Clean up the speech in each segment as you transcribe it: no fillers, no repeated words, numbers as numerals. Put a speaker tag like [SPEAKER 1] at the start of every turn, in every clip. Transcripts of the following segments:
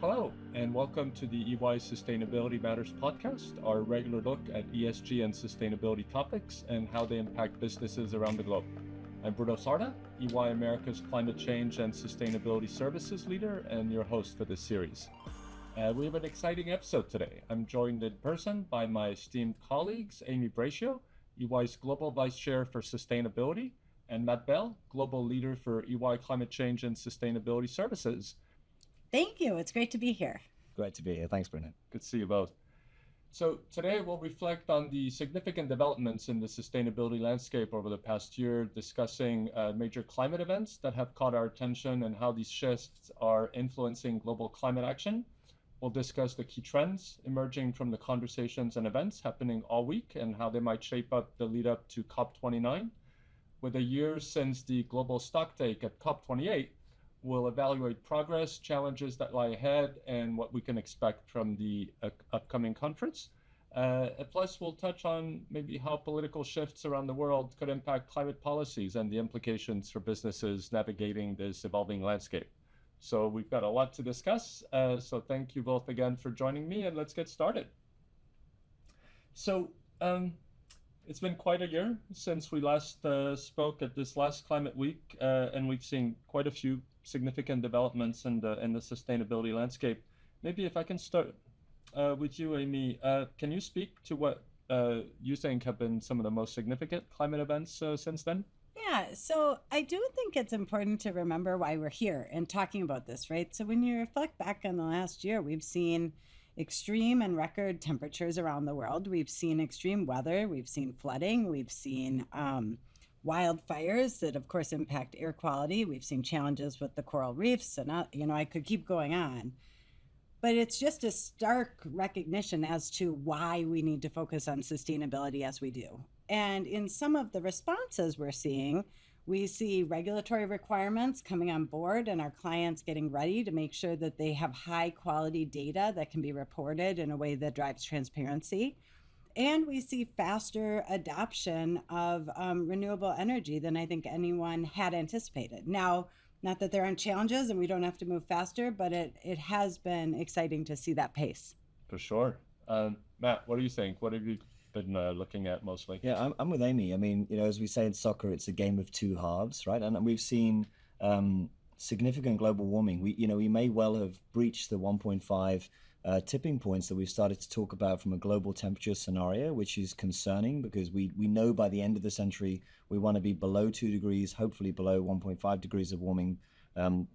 [SPEAKER 1] Hello, and welcome to the EY Sustainability Matters podcast, our regular look at ESG and sustainability topics and how they impact businesses around the globe. I'm Bruno Sarda, EY America's Climate Change and Sustainability Services Leader and your host for this series. We have an exciting episode today. I'm joined in person by my esteemed colleagues, Amy Braccio, EY's Global Vice Chair for Sustainability, and Matt Bell, Global Leader for EY Climate Change and Sustainability Services.
[SPEAKER 2] Thank you. It's great to be here.
[SPEAKER 3] Great to be here. Thanks, Bruno.
[SPEAKER 1] Good to see you both. So today we'll reflect on the significant developments in the sustainability landscape over the past year, discussing major climate events that have caught our attention and how these shifts are influencing global climate action. We'll discuss the key trends emerging from the conversations and events happening all week and how they might shape up the lead up to COP29. With a year since the global stocktake at COP28, we'll evaluate progress, challenges that lie ahead, and what we can expect from the upcoming conference. Plus, we'll touch on maybe how political shifts around the world could impact climate policies and the implications for businesses navigating this evolving landscape. So we've got a lot to discuss. So thank you both again for joining me, and let's get started. So it's been quite a year since we last spoke at this last Climate Week, and we've seen quite a few significant developments in the sustainability landscape. Maybe if I can start with you, Amy, can you speak to what you think have been some of the most significant climate events since then?
[SPEAKER 2] Yeah, so I do think it's important to remember why we're here and talking about this, right? So when you reflect back on the last year, we've seen extreme and record temperatures around the world. We've seen extreme weather, we've seen flooding, we've seen wildfires that of course impact air quality. We've seen challenges with the coral reefs, and I could keep going on. But it's just a stark recognition as to why we need to focus on sustainability as we do. And in some of the responses we're seeing, we see regulatory requirements coming on board and our clients getting ready to make sure that they have high quality data that can be reported in a way that drives transparency. And we see faster adoption of renewable energy than I think anyone had anticipated. Now, not that there aren't challenges and we don't have to move faster, but it has been exciting to see that pace.
[SPEAKER 1] For sure. Matt, what do you think? What have you been looking at mostly?
[SPEAKER 3] Yeah, I'm with Amy. I mean, as we say in soccer, it's a game of two halves, right? And we've seen significant global warming. We may well have breached the 1.5 tipping points that we've started to talk about from a global temperature scenario, which is concerning because we know by the end of the century we want to be below 2 degrees, hopefully below 1.5 degrees of warming, from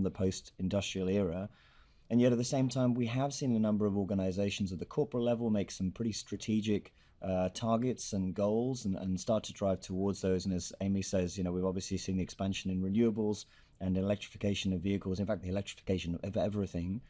[SPEAKER 3] the post-industrial era. And yet at the same time, we have seen a number of organizations at the corporate level make some pretty strategic targets and goals and start to drive towards those. And as Amy says, we've obviously seen the expansion in renewables and electrification of vehicles, in fact, the electrification of everything.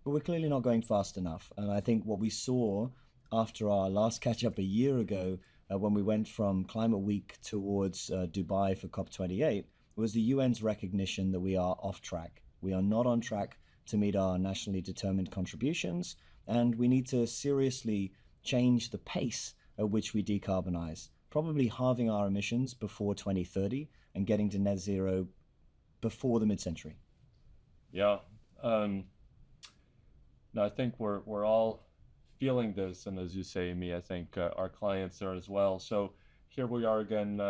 [SPEAKER 3] But we're clearly not going fast enough. And I think what we saw after our last catch-up a year ago, when we went from Climate Week towards Dubai for COP28, was the UN's recognition that we are off track. We are not on track to meet our nationally determined contributions, and we need to seriously change the pace at which we decarbonize, probably halving our emissions before 2030 and getting to net zero before the mid-century.
[SPEAKER 1] Yeah. No, I think we're all feeling this, and as you say, Amy, I think our clients are as well. So here we are again,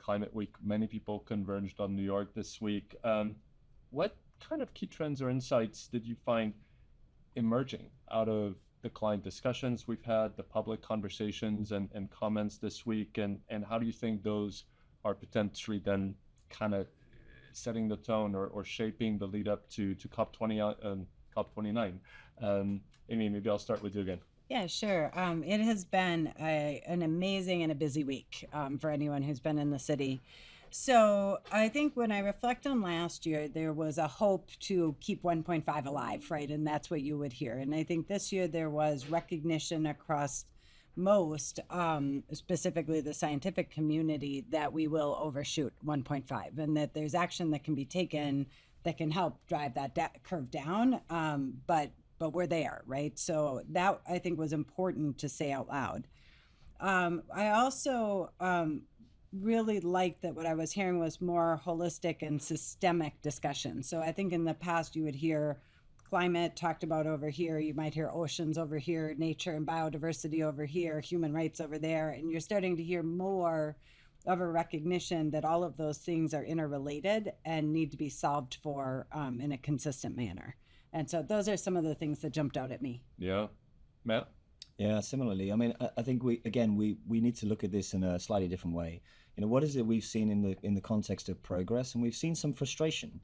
[SPEAKER 1] Climate Week. Many people converged on New York this week. What kind of key trends or insights did you find emerging out of the client discussions we've had, the public conversations and comments this week, and how do you think those are potentially then kind of setting the tone or shaping the lead up to COP29? Amy, maybe I'll start with you again.
[SPEAKER 2] Yeah, sure. It has been an amazing and a busy week for anyone who's been in the city. So I think when I reflect on last year, there was a hope to keep 1.5 alive, right? And that's what you would hear. And I think this year there was recognition across most, specifically the scientific community, that we will overshoot 1.5 and that there's action that can be taken that can help drive that curve down. But we're there, right? So that I think was important to say out loud. I also really liked that what I was hearing was more holistic and systemic discussion. So I think in the past you would hear climate talked about over here. You might hear oceans over here, nature and biodiversity over here, human rights over there. And you're starting to hear more of a recognition that all of those things are interrelated and need to be solved for in a consistent manner. And so those are some of the things that jumped out at me.
[SPEAKER 1] Yeah. Matt?
[SPEAKER 3] Yeah, similarly. I mean, I think we need to look at this in a slightly different way. What is it we've seen in the context of progress? And we've seen some frustration.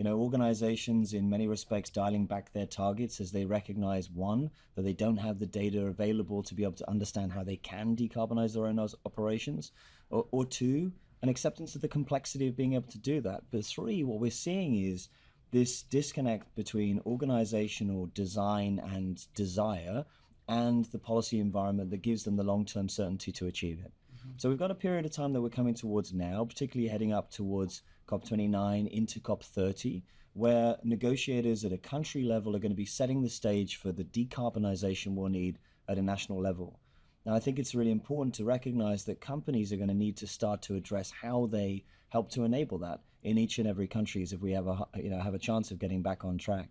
[SPEAKER 3] Organizations in many respects dialing back their targets as they recognize, one, that they don't have the data available to be able to understand how they can decarbonize their own operations, or two, an acceptance of the complexity of being able to do that. But three, what we're seeing is this disconnect between organizational design and desire and the policy environment that gives them the long-term certainty to achieve it. So we've got a period of time that we're coming towards now, particularly heading up towards COP29 into COP30, where negotiators at a country level are going to be setting the stage for the decarbonization we'll need at a national level. Now, I think it's really important to recognize that companies are going to need to start to address how they help to enable that in each and every country if we have a chance of getting back on track.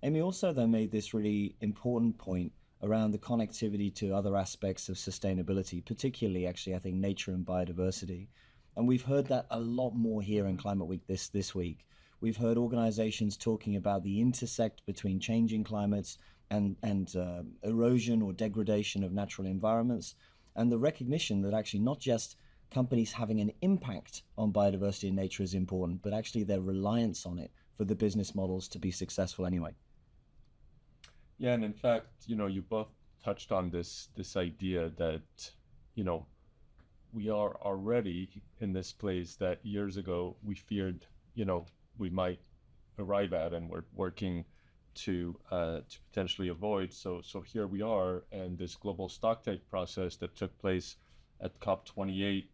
[SPEAKER 3] Amy also, though, made this really important point around the connectivity to other aspects of sustainability, particularly, actually, I think, nature and biodiversity. And we've heard that a lot more here in Climate Week this week. We've heard organizations talking about the intersect between changing climates and erosion or degradation of natural environments, and the recognition that actually not just companies having an impact on biodiversity and nature is important, but actually their reliance on it for the business models to be successful anyway.
[SPEAKER 1] Yeah, and in fact, you both touched on this idea that, we are already in this place that years ago we feared, we might arrive at, and we're working to potentially avoid. So here we are, and this global stocktake process that took place at COP28,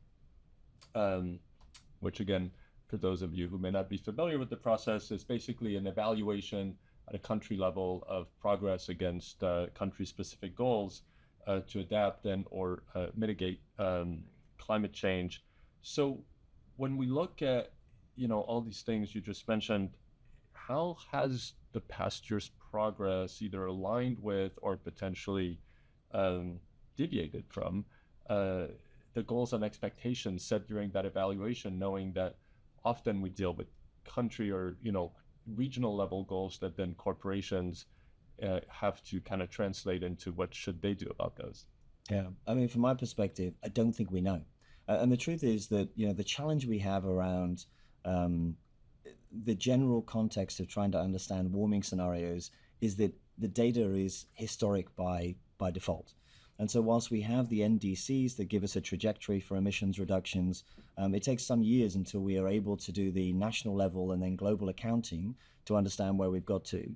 [SPEAKER 1] which again, for those of you who may not be familiar with the process, is basically an evaluation at a country level of progress against country-specific goals to adapt and or mitigate climate change. So when we look at all these things you just mentioned, how has the past year's progress either aligned with or potentially deviated from the goals and expectations set during that evaluation, knowing that often we deal with country or regional level goals that then corporations have to kind of translate into what should they do about those?
[SPEAKER 3] Yeah, I mean, from my perspective, I don't think we know. And the truth is that, the challenge we have around the general context of trying to understand warming scenarios is that the data is historic by default. And so whilst we have the NDCs that give us a trajectory for emissions reductions, it takes some years until we are able to do the national level and then global accounting to understand where we've got to.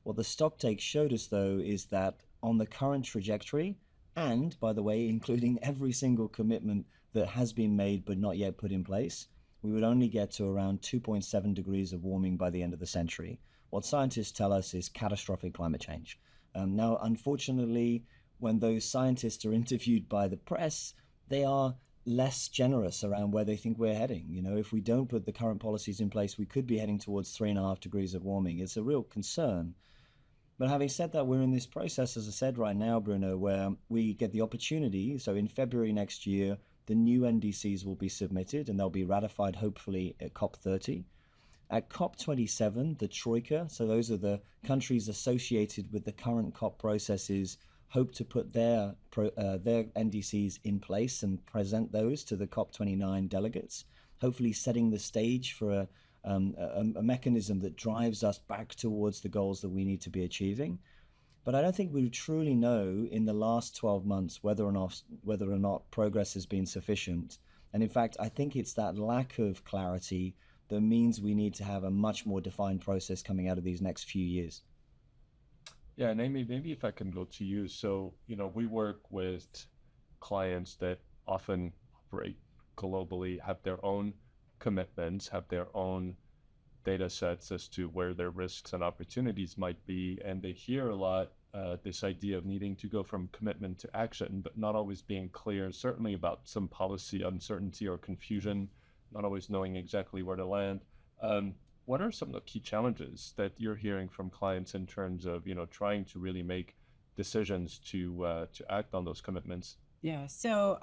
[SPEAKER 3] What the stocktake showed us, though, is that on the current trajectory, and by the way, including every single commitment that has been made but not yet put in place, we would only get to around 2.7 degrees of warming by the end of the century. What scientists tell us is catastrophic climate change. Now, unfortunately, when those scientists are interviewed by the press, they are less generous around where they think we're heading. If we don't put the current policies in place, we could be heading towards 3.5 degrees of warming. It's a real concern. But having said that, we're in this process, as I said right now, Bruno, where we get the opportunity. So in February next year, the new NDCs will be submitted and they'll be ratified hopefully at COP30. At COP27, the Troika, so those are the countries associated with the current COP processes, hope to put their NDCs in place and present those to the COP29 delegates, hopefully setting the stage for a mechanism that drives us back towards the goals that we need to be achieving. But I don't think we truly know in the last 12 months whether or not progress has been sufficient. And in fact, I think it's that lack of clarity that means we need to have a much more defined process coming out of these next few years.
[SPEAKER 1] Yeah, and Amy, maybe if I can go to you. So, we work with clients that often operate globally, have their own commitments, have their own data sets as to where their risks and opportunities might be. And they hear a lot this idea of needing to go from commitment to action, but not always being clear, certainly about some policy uncertainty or confusion, not always knowing exactly where to land. what are some of the key challenges that you're hearing from clients in terms of, trying to really make decisions to act on those commitments?
[SPEAKER 2] Yeah, so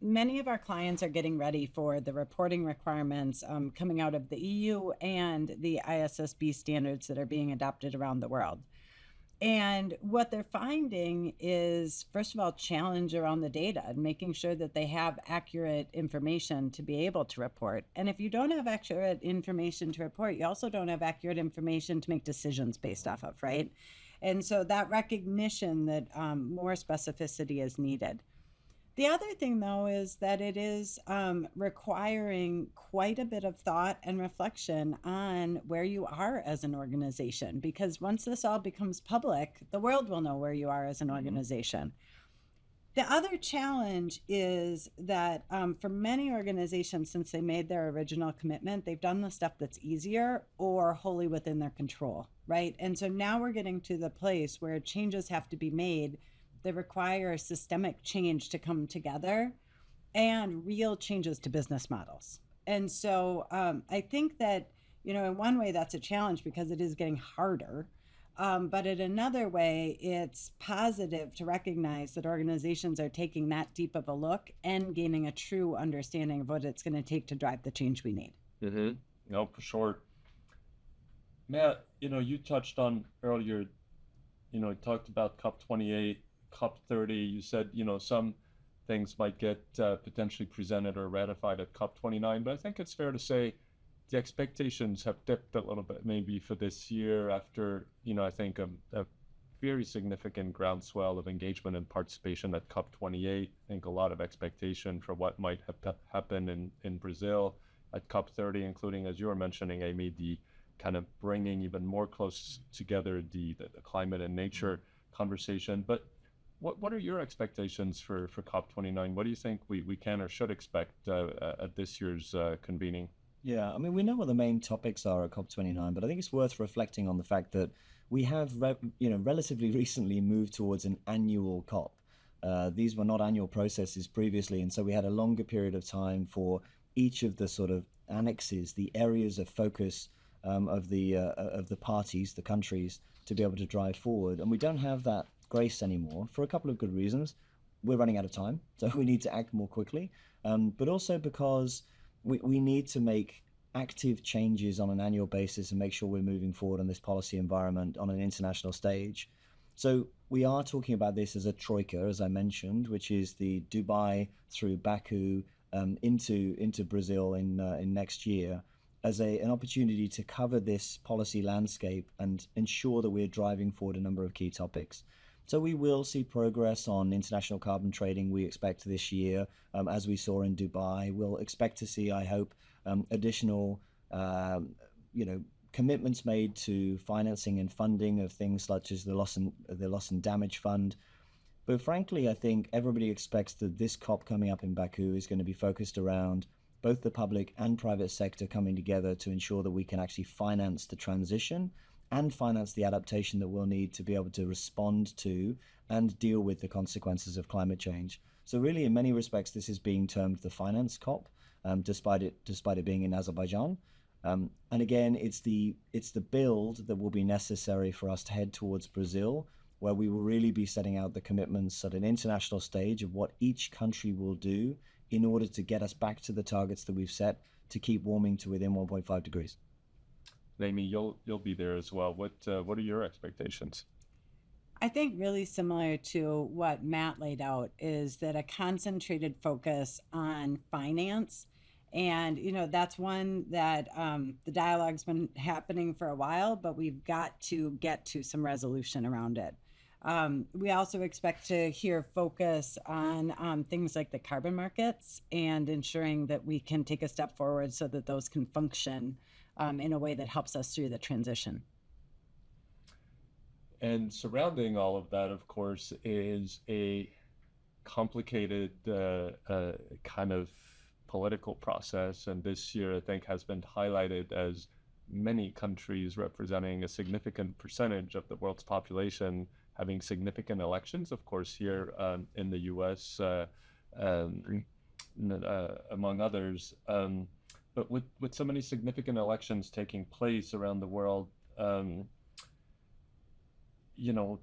[SPEAKER 2] many of our clients are getting ready for the reporting requirements coming out of the EU and the ISSB standards that are being adopted around the world. And what they're finding is, first of all, challenge around the data and making sure that they have accurate information to be able to report. And if you don't have accurate information to report, you also don't have accurate information to make decisions based off of, right? And so that recognition that more specificity is needed. The other thing, though, is that it is requiring quite a bit of thought and reflection on where you are as an organization, because once this all becomes public, the world will know where you are as an organization. The other challenge is that for many organizations, since they made their original commitment, they've done the stuff that's easier or wholly within their control, right? And so now we're getting to the place where changes have to be made that require systemic change to come together and real changes to business models. And so I think that, in one way that's a challenge because it is getting harder. But in another way, it's positive to recognize that organizations are taking that deep of a look and gaining a true understanding of what it's going to take to drive the change we need.
[SPEAKER 1] Mm-hmm. No, for sure. Matt, you touched on earlier, talked about COP28, COP30. You said, some things might get potentially presented or ratified at COP29, but I think it's fair to say the expectations have dipped a little bit maybe for this year after, I think a very significant groundswell of engagement and participation at COP28. I think a lot of expectation for what might happen in Brazil at COP30, including, as you were mentioning, Amy, the kind of bringing even more close together the climate and nature conversation. But what are your expectations for COP29? What do you think we can or should expect at this year's convening?
[SPEAKER 3] Yeah, I mean, we know what the main topics are at COP29, but I think it's worth reflecting on the fact that we have, relatively recently moved towards an annual COP. These were not annual processes previously, and so we had a longer period of time for each of the sort of annexes, the areas of focus of the parties, the countries, to be able to drive forward. And we don't have that grace anymore for a couple of good reasons. We're running out of time, so we need to act more quickly, but also because we need to make active changes on an annual basis and make sure we're moving forward on this policy environment on an international stage. So we are talking about this as a troika, as I mentioned, which is the Dubai through Baku into Brazil in next year, as an opportunity to cover this policy landscape and ensure that we're driving forward a number of key topics. So we will see progress on international carbon trading, we expect this year, as we saw in Dubai. We'll expect to see, I hope, additional commitments made to financing and funding of things such as the loss and damage fund. But frankly, I think everybody expects that this COP coming up in Baku is going to be focused around both the public and private sector coming together to ensure that we can actually finance the transition and finance the adaptation that we'll need to be able to respond to and deal with the consequences of climate change. So really, in many respects, this is being termed the finance COP, despite it being in Azerbaijan. And again, it's the build that will be necessary for us to head towards Brazil, where we will really be setting out the commitments at an international stage of what each country will do in order to get us back to the targets that we've set to keep warming to within 1.5 degrees.
[SPEAKER 1] Amy, you'll be there as well. What are your expectations?
[SPEAKER 2] I think really similar to what Matt laid out is that a concentrated focus on finance. And, that's one that the dialogue's been happening for a while, but we've got to get to some resolution around it. We also expect to hear focus on things like the carbon markets and ensuring that we can take a step forward so that those can function in a way that helps us through the transition.
[SPEAKER 1] And surrounding all of that, of course, is a complicated kind of political process. And this year, I think, has been highlighted as many countries representing a significant percentage of the world's population having significant elections. Of course, here in the U.S., among others. But with so many significant elections taking place around the world, um,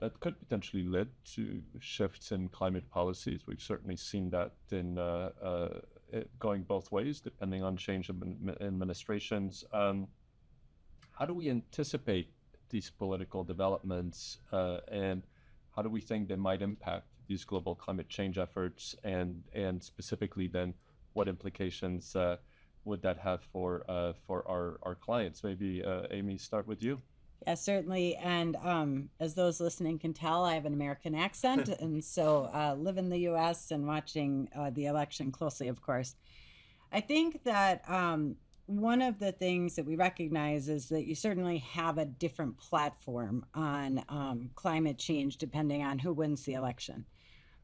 [SPEAKER 1] that could potentially lead to shifts in climate policies. We've certainly seen that in it going both ways, depending on change in administrations. How do we anticipate these political developments, and how do we think they might impact these global climate change efforts, and specifically then what implications would that have for our clients? Maybe Amy, start with you.
[SPEAKER 2] Yeah, certainly. And as those listening can tell, I have an American accent. And so live in the US and watching the election closely, of course. I think that one of the things that we recognize is that you certainly have a different platform on climate change depending on who wins the election.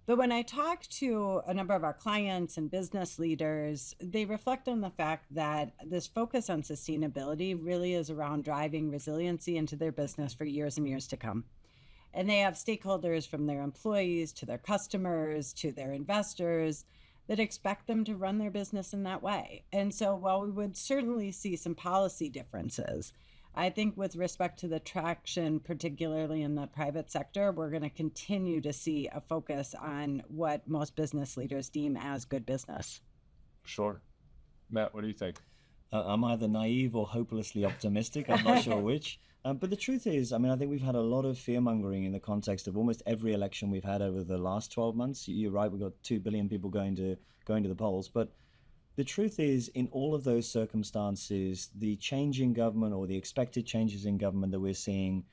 [SPEAKER 2] But when I talk to a number of our clients and business leaders, they reflect on the fact that this focus on sustainability really is around driving resiliency into their business for years and years to come. And they have stakeholders from their employees to their customers to their investors that expect them to run their business in that way. And so while we would certainly see some policy differences, I think with respect to the traction, particularly in the private sector, we're going to continue to see a focus on what most business leaders deem as good business.
[SPEAKER 1] Sure. Matt, what do you think?
[SPEAKER 3] I'm either naive or hopelessly optimistic. I'm not sure which. But the truth is, I mean, I think we've had a lot of fear mongering in the context of almost every election we've had over the last 12 months. You're right, we've got 2 billion people going to the polls. But the truth is, in all of those circumstances, the change in government or the expected changes in government that we're seeing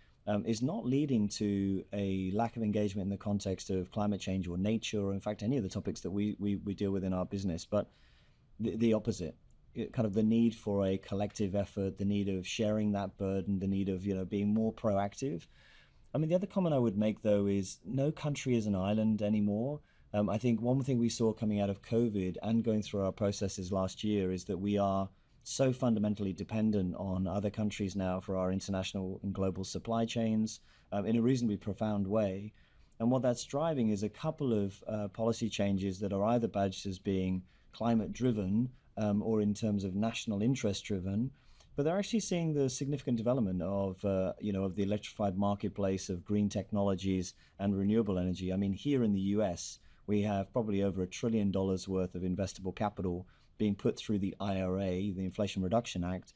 [SPEAKER 3] is not leading to a lack of engagement in the context of climate change or nature, or in fact, any of the topics that we deal with in our business, but the opposite. Kind of the need for a collective effort, the need of sharing that burden, the need of being more proactive. I mean, the other comment I would make, though, is no country is an island anymore. I think one thing we saw coming out of COVID and going through our processes last year is that we are so fundamentally dependent on other countries now for our international and global supply chains in a reasonably profound way. And what that's driving is a couple of policy changes that are either badged as being climate driven or in terms of national interest driven, but they're actually seeing the significant development of the electrified marketplace of green technologies and renewable energy. I mean, here in the US, we have probably over $1 trillion worth of investable capital being put through the IRA, the Inflation Reduction Act,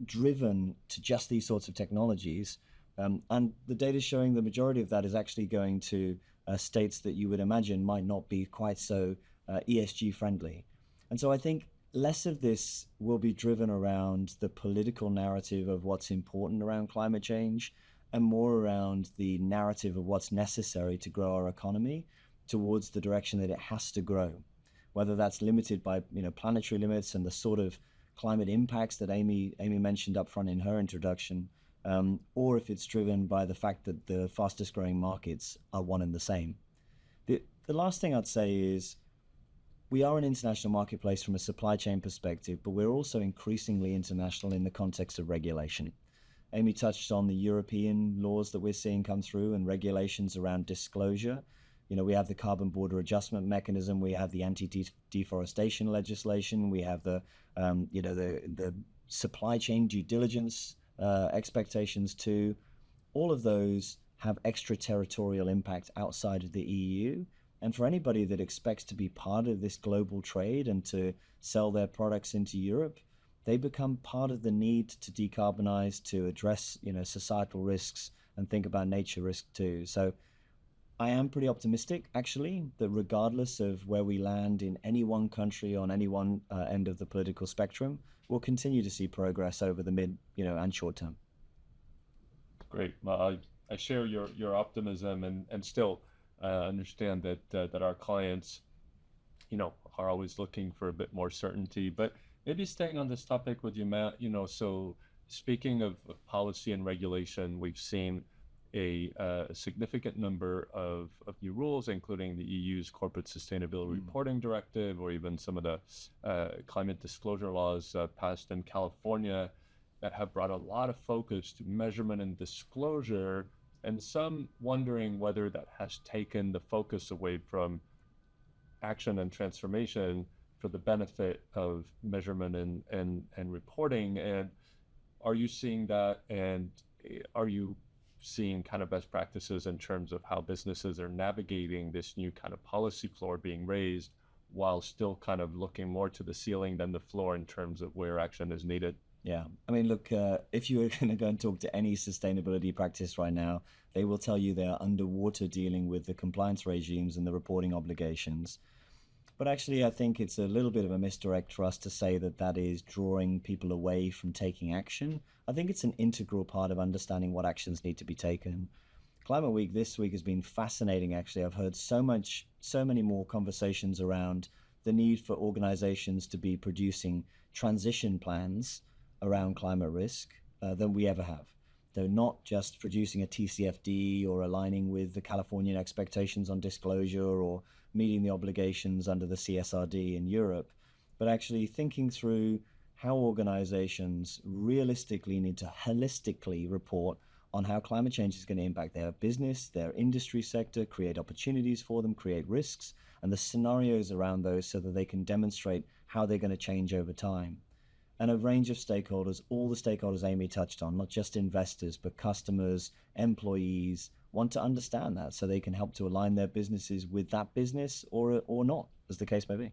[SPEAKER 3] driven to just these sorts of technologies. And the data is showing the majority of that is actually going to states that you would imagine might not be quite so ESG friendly. And so I think less of this will be driven around the political narrative of what's important around climate change and more around the narrative of what's necessary to grow our economy towards the direction that it has to grow, whether that's limited by planetary limits and the sort of climate impacts that Amy mentioned up front in her introduction, or if it's driven by the fact that the fastest growing markets are one and the same. The last thing I'd say is we are an international marketplace from a supply chain perspective, but we're also increasingly international in the context of regulation. Amy touched on the European laws that we're seeing come through and regulations around disclosure. We have the carbon border adjustment mechanism, we have the anti-deforestation legislation, we have the supply chain due diligence expectations too. All of those have extraterritorial impact outside of the EU. And for anybody that expects to be part of this global trade and to sell their products into Europe, they become part of the need to decarbonize, to address societal risks and think about nature risk too. So I am pretty optimistic, actually, that regardless of where we land in any one country on any one end of the political spectrum, we'll continue to see progress over the mid, and short term.
[SPEAKER 1] Great. Well, I share your optimism and still understand that our clients, are always looking for a bit more certainty. But maybe staying on this topic with you, Matt, so speaking of policy and regulation, we've seen a significant number of new rules, including the EU's Corporate Sustainability Reporting Directive, or even some of the climate disclosure laws passed in California that have brought a lot of focus to measurement and disclosure, and some wondering whether that has taken the focus away from action and transformation for the benefit of measurement and reporting. And are you seeing that? And are you seeing kind of best practices in terms of how businesses are navigating this new kind of policy floor being raised while still kind of looking more to the ceiling than the floor in terms of where action is needed?
[SPEAKER 3] Yeah, I mean, look, if you were going to go and talk to any sustainability practice right now, they will tell you they're underwater dealing with the compliance regimes and the reporting obligations. But actually, I think it's a little bit of a misdirect for us to say that that is drawing people away from taking action. I think it's an integral part of understanding what actions need to be taken. Climate Week this week has been fascinating, actually. I've heard so many more conversations around the need for organizations to be producing transition plans around climate risk than we ever have. They're not just producing a TCFD or aligning with the Californian expectations on disclosure or meeting the obligations under the CSRD in Europe, but actually thinking through how organizations realistically need to holistically report on how climate change is going to impact their business, their industry sector, create opportunities for them, create risks, and the scenarios around those so that they can demonstrate how they're going to change over time. And a range of stakeholders, all the stakeholders Amy touched on, not just investors, but customers, employees, want to understand that so they can help to align their businesses with that business or not, as the case may be.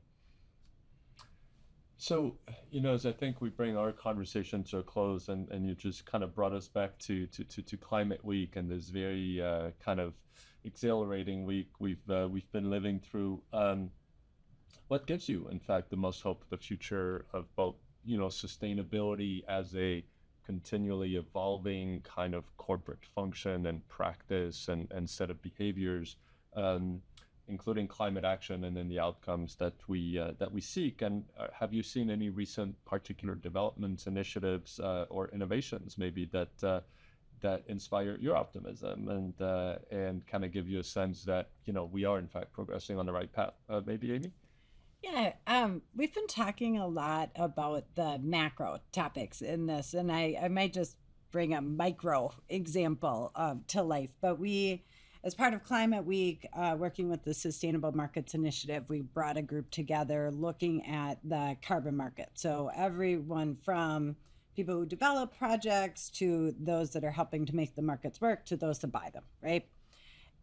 [SPEAKER 1] So, as I think we bring our conversation to a close, and you just kind of brought us back to Climate Week and this very kind of exhilarating week we've been living through. What gives you, in fact, the most hope for the future of both sustainability as a continually evolving kind of corporate function and practice and set of behaviors, including climate action and then the outcomes that we seek? And have you seen any recent particular developments, initiatives, or innovations maybe that inspire your optimism and kind of give you a sense that we are in fact progressing on the right path? Maybe Amy?
[SPEAKER 2] Yeah, we've been talking a lot about the macro topics in this, and I might just bring a micro example to life. But we, as part of Climate Week, working with the Sustainable Markets Initiative, we brought a group together looking at the carbon market. So everyone from people who develop projects to those that are helping to make the markets work to those that buy them, right?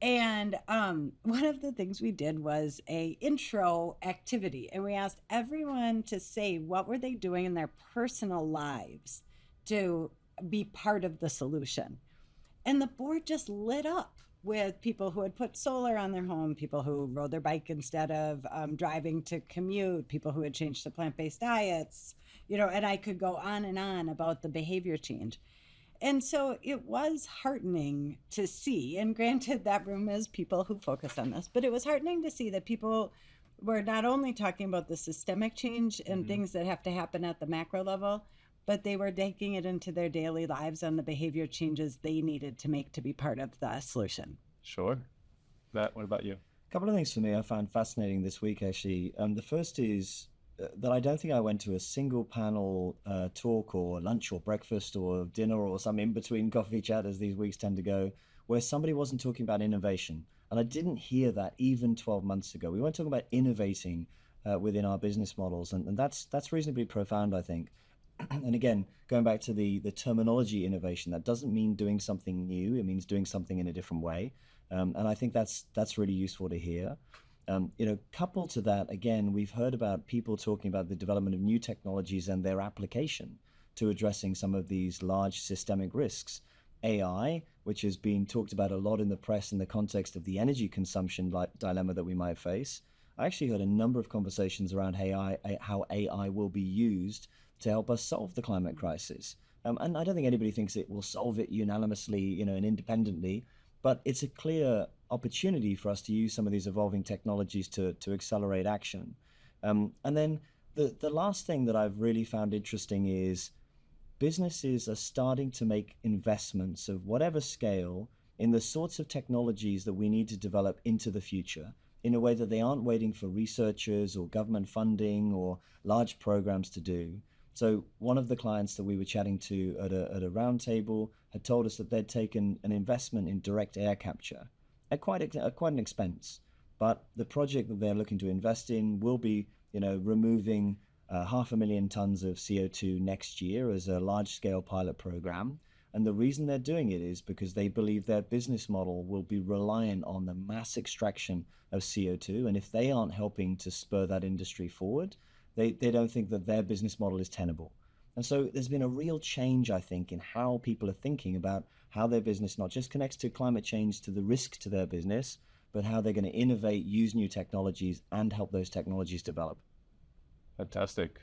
[SPEAKER 2] And one of the things we did was a intro activity, and we asked everyone to say what were they doing in their personal lives to be part of the solution. And the board just lit up with people who had put solar on their home, people who rode their bike instead of driving to commute, people who had changed to plant-based diets, and I could go on and on about the behavior change. And so it was heartening to see, and granted that room is people who focus on this, but it was heartening to see that people were not only talking about the systemic change and things that have to happen at the macro level, but they were taking it into their daily lives and the behavior changes they needed to make to be part of the solution.
[SPEAKER 1] Sure. Matt, what about you?
[SPEAKER 3] A couple of things for me I found fascinating this week, actually. The first is that I don't think I went to a single panel talk or lunch or breakfast or dinner or some in-between coffee chat, as these weeks tend to go, where somebody wasn't talking about innovation. And I didn't hear that even 12 months ago. We weren't talking about innovating within our business models. And that's reasonably profound, I think. And again, going back to the terminology innovation, that doesn't mean doing something new. It means doing something in a different way. And I think that's really useful to hear. Coupled to that, again, we've heard about people talking about the development of new technologies and their application to addressing some of these large systemic risks. AI, which has been talked about a lot in the press in the context of the energy consumption dilemma that we might face. I actually heard a number of conversations around how AI will be used to help us solve the climate crisis. And I don't think anybody thinks it will solve it unanimously, and independently, but it's a clear opportunity for us to use some of these evolving technologies to accelerate action. And then the last thing that I've really found interesting is businesses are starting to make investments of whatever scale in the sorts of technologies that we need to develop into the future in a way that they aren't waiting for researchers or government funding or large programs to do. So one of the clients that we were chatting to at a roundtable had told us that they'd taken an investment in direct air capture at quite an expense. But the project that they're looking to invest in will be removing 500,000 tons of CO2 next year as a large-scale pilot program. And the reason they're doing it is because they believe their business model will be reliant on the mass extraction of CO2. And if they aren't helping to spur that industry forward, they don't think that their business model is tenable. And so there's been a real change, I think, in how people are thinking about how their business not just connects to climate change, to the risk to their business, but how they're going to innovate, use new technologies, and help those technologies develop.
[SPEAKER 1] Fantastic.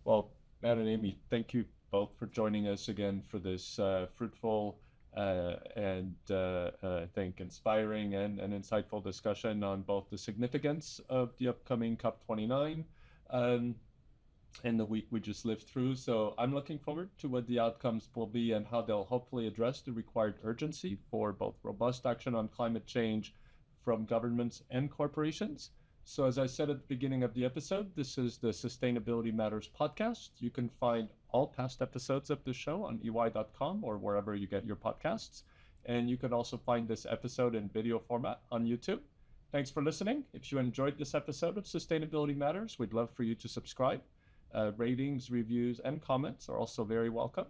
[SPEAKER 1] Well, Matt and Amy, thank you both for joining us again for this fruitful and I think inspiring and insightful discussion on both the significance of the upcoming COP29 in the week we just lived through. So I'm looking forward to what the outcomes will be and how they'll hopefully address the required urgency for both robust action on climate change from governments and corporations. So as I said at the beginning of the episode, this is the Sustainability Matters podcast. You can find all past episodes of the show on ey.com or wherever you get your podcasts. And you can also find this episode in video format on YouTube. Thanks for listening. If you enjoyed this episode of Sustainability Matters, we'd love for you to subscribe. Ratings, reviews, and comments are also very welcome.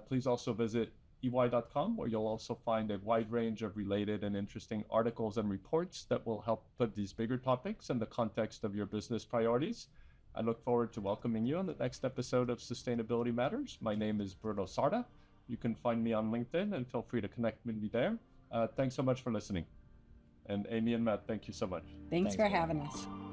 [SPEAKER 1] Please also visit ey.com, where you'll also find a wide range of related and interesting articles and reports that will help put these bigger topics in the context of your business priorities. I look forward to welcoming you on the next episode of Sustainability Matters. My name is Bruno Sarda. You can find me on LinkedIn and feel free to connect with me there. Thanks so much for listening. And Amy and Matt, thank you so much.
[SPEAKER 2] Thanks for having us.